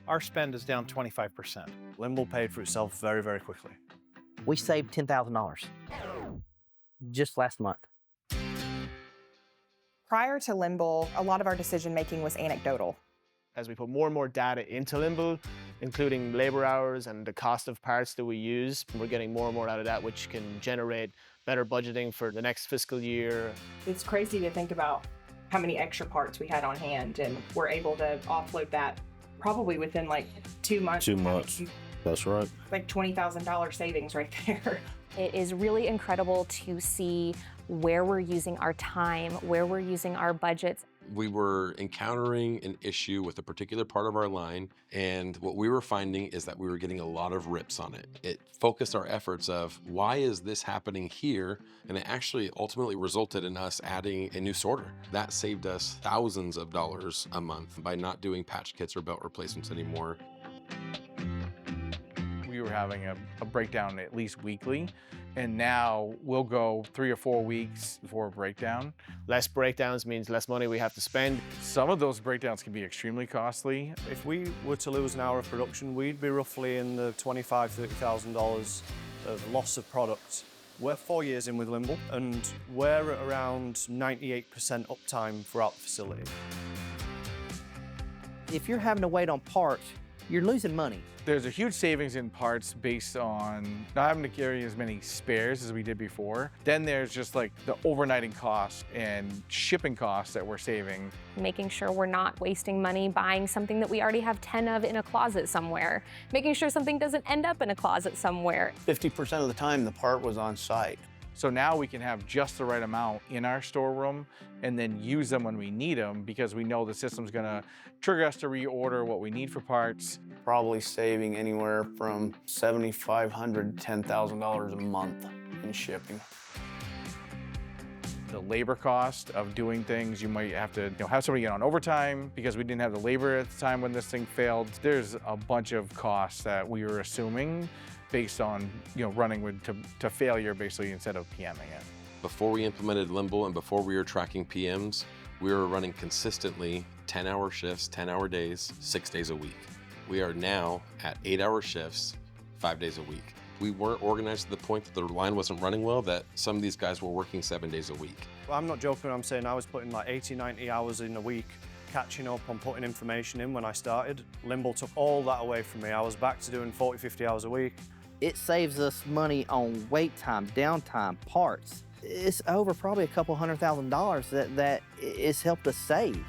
our spend is down 25%. Limble paid for itself very, very quickly. We saved $10,000 just last month. Prior to Limble, a lot of our decision-making was anecdotal. As we put more and more data into Limble, including labor hours and the cost of parts that we use, we're getting more and more out of that, which can generate better budgeting for the next fiscal year. It's crazy to think about how many extra parts we had on hand, and we're able to offload that probably within like 2 months. 2 months, that's right. Like $20,000 savings right there. It is really incredible to see where we're using our time, where we're using our budgets. We were encountering an issue with a particular part of our line, and what we were finding is that we were getting a lot of rips on it. It focused our efforts of why is this happening here, and it actually ultimately resulted in us adding a new sorter. That saved us thousands of dollars a month by not doing patch kits or belt replacements anymore. We were having a breakdown at least weekly, and now we'll go 3 or 4 weeks before a breakdown. Less breakdowns means less money we have to spend. Some of those breakdowns can be extremely costly. If we were to lose an hour of production, we'd be roughly in the $25,000, $30,000 of loss of product. We're 4 years in with Limble, and we're at around 98% uptime throughout the facility. If you're having to wait on parts, you're losing money. There's a huge savings in parts based on not having to carry as many spares as we did before. Then there's just like the overnighting costs and shipping costs that we're saving. Making sure we're not wasting money buying something that we already have 10 of in a closet somewhere. Making sure something doesn't end up in a closet somewhere. 50% of the time the part was on site. So now we can have just the right amount in our storeroom and then use them when we need them, because we know the system's gonna trigger us to reorder what we need for parts. Probably saving anywhere from $7,500 to $10,000 a month in shipping. The labor cost of doing things, you might have to have somebody get on overtime because we didn't have the labor at the time when this thing failed. There's a bunch of costs that we were assuming based on running to failure basically instead of PMing it. Before we implemented Limble and before we were tracking PMs, we were running consistently 10-hour shifts, 10-hour days, 6 days a week. We are now at 8-hour shifts, 5 days a week. We weren't organized to the point that the line wasn't running well, that some of these guys were working 7 days a week. I'm not joking when I'm saying I was putting like 80, 90 hours in a week, catching up on putting information in when I started. Limble took all that away from me. I was back to doing 40, 50 hours a week. It saves us money on wait time, downtime, parts. It's over probably a couple $100,000 that it's helped us save.